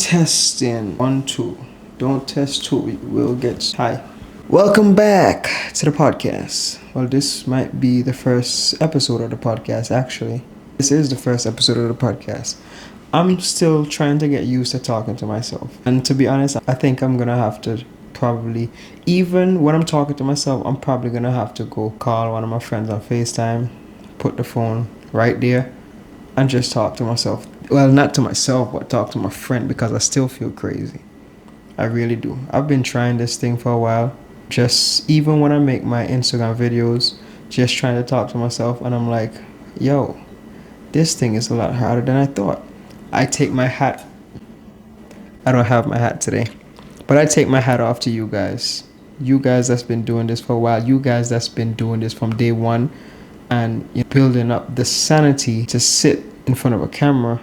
Testing 1 2. Don't test 2, we will get high. Welcome back to the podcast. Well, this might be the first episode of the podcast, actually. This is the first episode of the podcast. I'm still trying to get used to talking to myself. And to be honest, I think I'm going to have to probably, even when I'm talking to myself, I'm probably going to have to go call one of my friends on FaceTime, put the phone right there, and just talk to myself. Well, not to myself, but talk to my friend, because I still feel crazy. I really do. I've been trying this thing for a while. Just even when I make my Instagram videos, just trying to talk to myself, and I'm like, yo, this thing is a lot harder than I thought. I take my hat. I don't have my hat today, but I take my hat off to you guys. You guys that's been doing this for a while. You guys that's been doing this from day one, and building up the sanity to sit in front of a camera.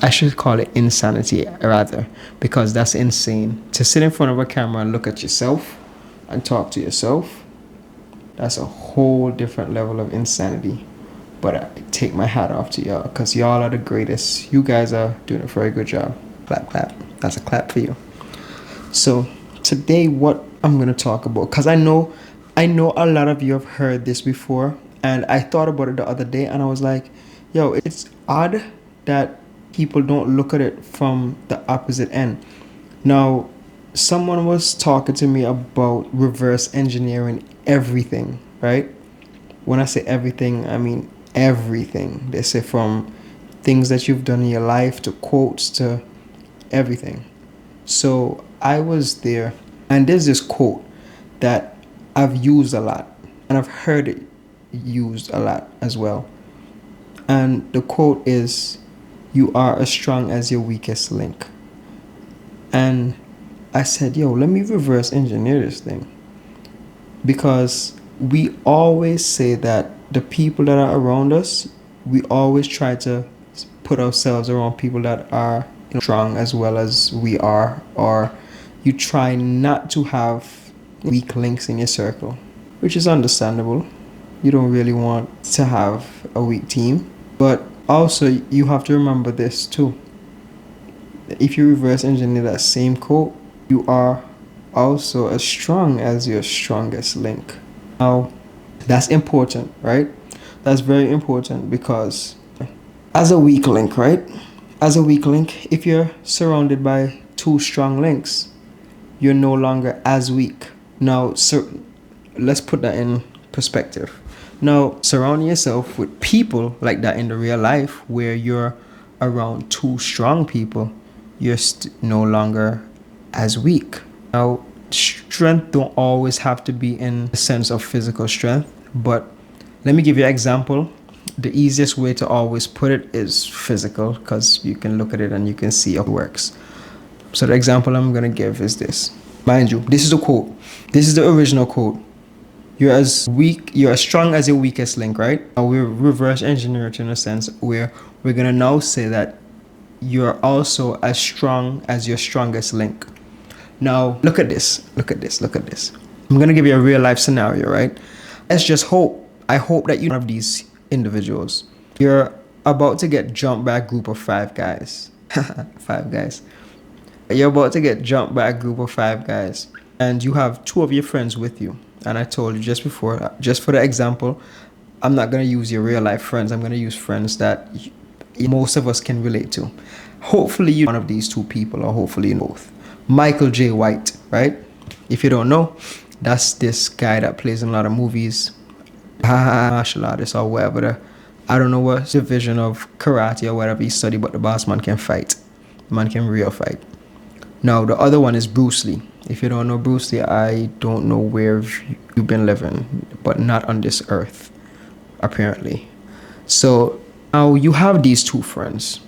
I should call it insanity rather, because that's insane. To sit in front of a camera and look at yourself and talk to yourself, that's a whole different level of insanity. But I take my hat off to y'all, because y'all are the greatest. You guys are doing a very good job. Clap, clap. That's a clap for you. So today, what I'm going to talk about, because I know a lot of you have heard this before, and I thought about it the other day, and I was like, yo, it's odd that people don't look at it from the opposite end. Now, someone was talking to me about reverse engineering everything, right? When I say everything, I mean everything. They say from things that you've done in your life to quotes to everything. So I was there, and there's this quote that I've used a lot, and I've heard it used a lot as well. And the quote is, "You are as strong as your weakest link." And I said, yo, let me reverse engineer this thing. Because we always say that the people that are around us, we always try to put ourselves around people that are strong as well as we are. Or you try not to have weak links in your circle, which is understandable. You don't really want to have a weak team. But also, you have to remember this too. If you reverse engineer that same quote, you are also as strong as your strongest link. Now, that's important, right? That's very important, because as a weak link, right? As a weak link, if you're surrounded by two strong links, you're no longer as weak. Now, let's put that in perspective. Now, surrounding yourself with people like that in the real life, where you're around two strong people, you're no longer as weak. Now, strength don't always have to be in the sense of physical strength, but let me give you an example. The easiest way to always put it is physical, because you can look at it and you can see how it works. So the example I'm going to give is this. Mind you, this is a quote. This is the original quote. You're as strong as your weakest link, right? Now we're reverse engineering in a sense where we're going to now say that you're also as strong as your strongest link. Now, look at this. Look at this. I'm going to give you a real life scenario, right? Let's just hope. I hope that you're one of these individuals. You're about to get jumped by a group of 5 guys. 5 guys. You're about to get jumped by a group of 5 guys. And you have 2 of your friends with you. And I told you just before, just for the example, I'm not going to use your real life friends. I'm going to use friends that most of us can relate to. Hopefully you're one of these 2 people, or hopefully you know both. Michael J. White, right? If you don't know, that's this guy that plays in a lot of movies, martial artist or whatever. I don't know what division of karate or whatever he studied, but the boss man can fight. The man can real fight. Now, the other one is Bruce Lee. If you don't know Bruce Lee, I don't know where you've been living, but not on this earth, apparently. So now you have these 2 friends,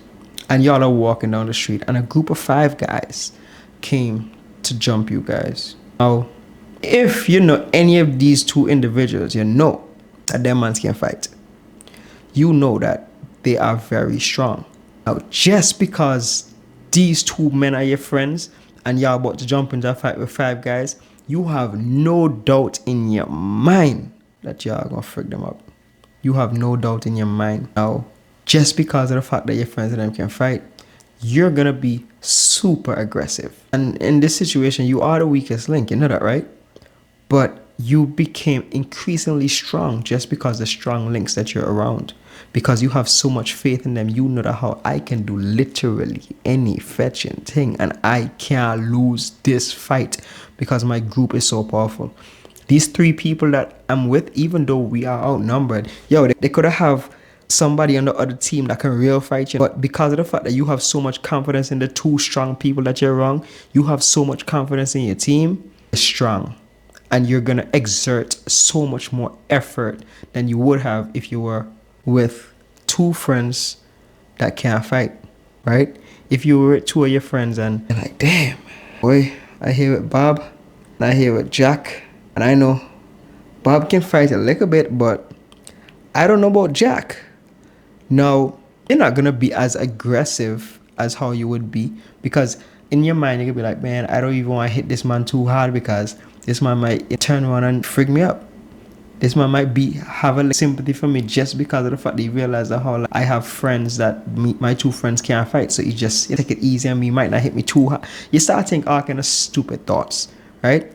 and y'all are walking down the street, and a group of 5 guys came to jump you guys. Now, if you know any of these 2 individuals, you know that them mans can fight. You know that they are very strong. Now, just because these 2 men are your friends, and y'all about to jump into a fight with 5 guys, you have no doubt in your mind that y'all gonna freak them up. You have no doubt in your mind. Now, just because of the fact that your friends and them can fight, you're gonna be super aggressive. And in this situation, you are the weakest link. You know that, right? But you became increasingly strong just because the strong links that you're around. Because you have so much faith in them. You know that how I can do literally any fetching thing and I can't lose this fight because my group is so powerful. These 3 people that I'm with, even though we are outnumbered, they could have somebody on the other team that can real fight you. But because of the fact that you have so much confidence in the 2 strong people that you're around, you have so much confidence in your team, you're strong. And you're going to exert so much more effort than you would have if you were with 2 friends that can't fight, right? If you were with 2 of your friends and you're like, damn, boy, I here with Bob and I here with Jack. And I know Bob can fight a little bit, but I don't know about Jack. Now, you're not going to be as aggressive as how you would be because in your mind, you're going to be like, man, I don't even want to hit this man too hard because this man might turn around and freak me up. This man might have a sympathy for me just because of the fact that he realized that how I have friends that my 2 friends can't fight. So you take it easy on me, might not hit me too hard. You start thinking all kind of stupid thoughts, right?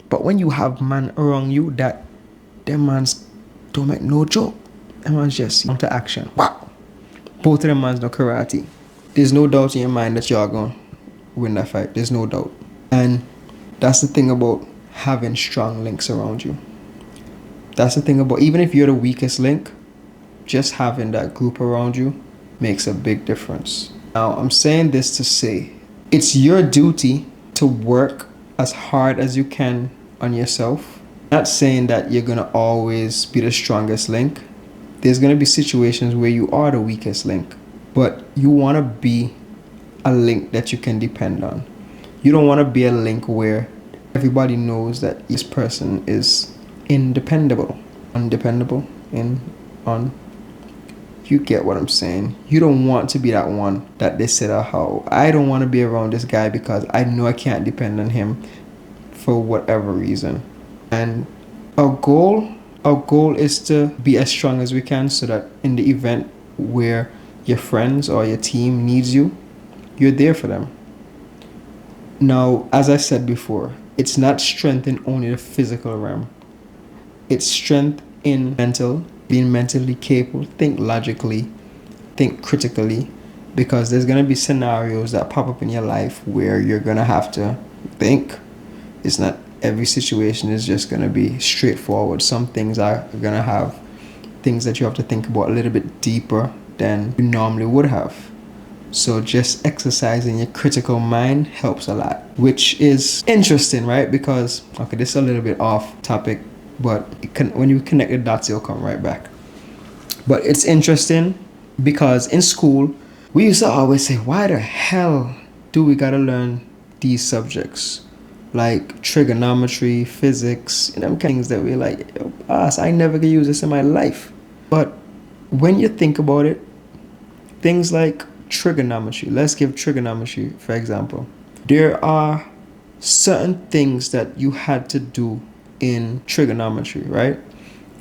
But when you have man around you that them mans don't make no joke. Them mans just into action. Wow. Both of them mans know karate. There's no doubt in your mind that you're going to win that fight. There's no doubt. And that's the thing about having strong links around you. That's the thing about, even if you're the weakest link, just having that group around you makes a big difference. Now, I'm saying this to say, it's your duty to work as hard as you can on yourself. I'm not saying that you're going to always be the strongest link. There's going to be situations where you are the weakest link, but you want to be a link that you can depend on. You don't want to be a link where everybody knows that this person is undependable. You get what I'm saying. You don't want to be that one that they said, how I don't want to be around this guy because I know I can't depend on him for whatever reason. And our goal is to be as strong as we can so that in the event where your friends or your team needs you, you're there for them. Now, as I said before, it's not strength in only the physical realm. It's strength in being mentally capable, think logically, think critically, because there's going to be scenarios that pop up in your life where you're going to have to think. It's not every situation is just going to be straightforward. Some things are going to have things that you have to think about a little bit deeper than you normally would have. So just exercising your critical mind helps a lot, which is interesting, right? Because, okay, this is a little bit off topic, but when you connect the dots, it'll come right back. But it's interesting because in school, we used to always say, why the hell do we gotta learn these subjects? Like trigonometry, physics, and them things that we're like, I never could use this in my life. But when you think about it, things like trigonometry, let's give trigonometry for example. There are certain things that you had to do in trigonometry, right?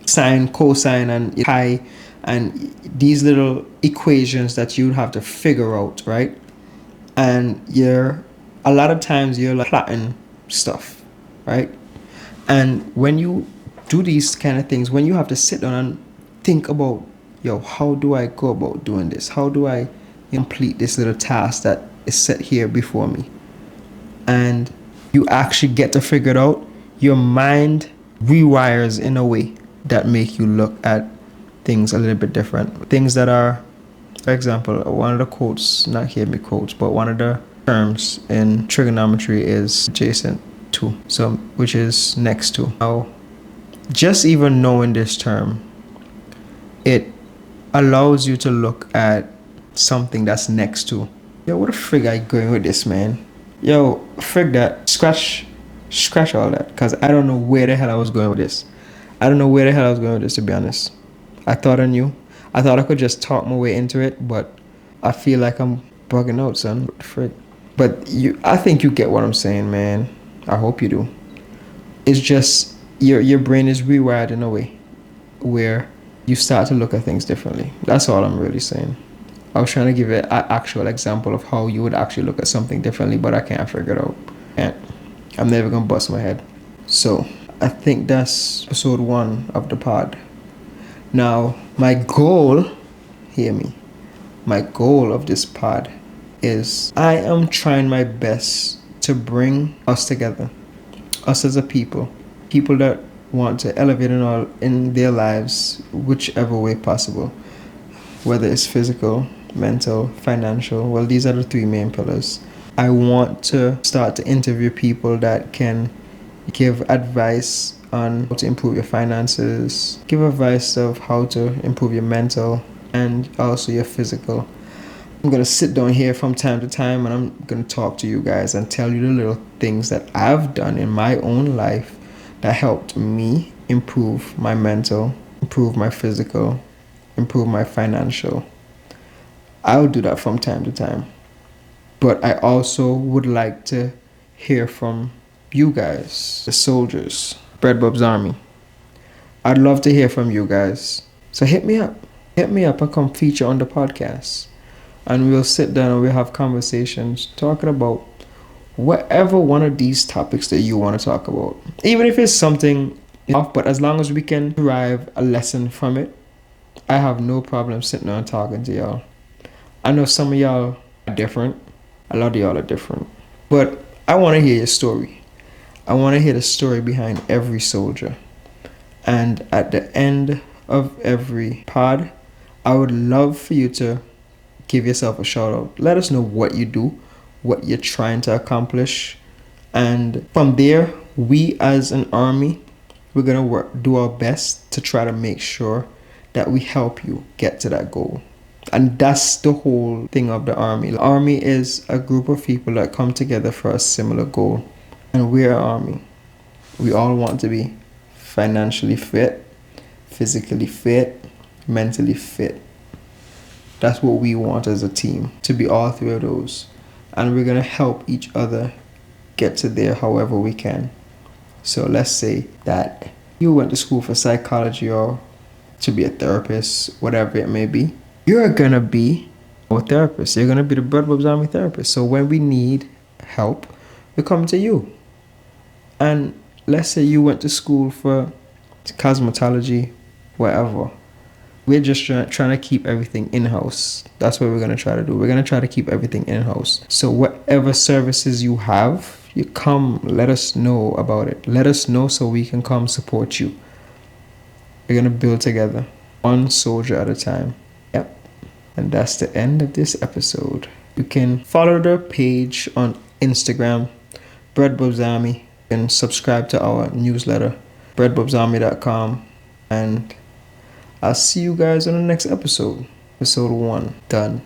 Sine, cosine, and pi, and these little equations that you'd have to figure out, right? And a lot of times you're like plotting stuff, right? And when you do these kind of things, when you have to sit down and think about, how do I go about doing this? How do I complete this little task that is set here before me? And you actually get to figure it out. Your mind rewires in a way that make you look at things a little bit different. Things that are, for example, one of the quotes, not hear me quotes, but one of the terms in trigonometry is adjacent to, which is next to. Now, just even knowing this term, it allows you to look at something that's next to. What the frig are you going with this, man? Frig that. Scratch all that, because I don't know where the hell I was going with this. To be honest. I thought I knew. I thought I could just talk my way into it, but I feel like I'm bugging out, son. Frig. But I think you get what I'm saying, man. I hope you do. It's just your brain is rewired in a way where you start to look at things differently. That's all I'm really saying. I was trying to give it an actual example of how you would actually look at something differently, but I can't figure it out. And I'm never gonna bust my head. So I think that's episode 1 of the pod. Now, my goal, hear me, my goal of this pod is I am trying my best to bring us together, us as a people that want to elevate in their lives, whichever way possible, whether it's physical, mental, financial. Well, these are the 3 main pillars. I want to start to interview people that can give advice on how to improve your finances, give advice of how to improve your mental and also your physical. I'm going to sit down here from time to time and I'm going to talk to you guys and tell you the little things that I've done in my own life that helped me improve my mental, improve my physical, improve my financial. I'll do that from time to time. But I also would like to hear from you guys, the soldiers, breadbobsarmy. I'd love to hear from you guys. So hit me up and come feature on the podcast. And we'll sit down and we'll have conversations talking about whatever one of these topics that you want to talk about. Even if it's something off, but as long as we can derive a lesson from it, I have no problem sitting down and talking to y'all. I know some of y'all are different. A lot of y'all are different. But I want to hear your story. I want to hear the story behind every soldier. And at the end of every pod, I would love for you to give yourself a shout out. Let us know what you do, what you're trying to accomplish. And from there, we as an army, we're going to do our best to try to make sure that we help you get to that goal. And that's the whole thing of the army. The army is a group of people that come together for a similar goal. And we're an army. We all want to be financially fit, physically fit, mentally fit. That's what we want as a team, to be all 3 of those. And we're going to help each other get to there however we can. So let's say that you went to school for psychology or to be a therapist, whatever it may be. You're going to be a therapist. You're going to be the breadbobsarmy therapist. So when we need help, we come to you. And let's say you went to school for cosmetology, whatever. We're just trying to keep everything in-house. That's what we're going to try to do. We're going to try to keep everything in-house. So whatever services you have, you come, let us know about it. Let us know so we can come support you. We're going to build together, one soldier at a time. Yep. And that's the end of this episode. You can follow the page on Instagram, breadbobsarmy, and subscribe to our newsletter, breadbobsarmy.com. And I'll see you guys on the next episode. Episode 1. Done.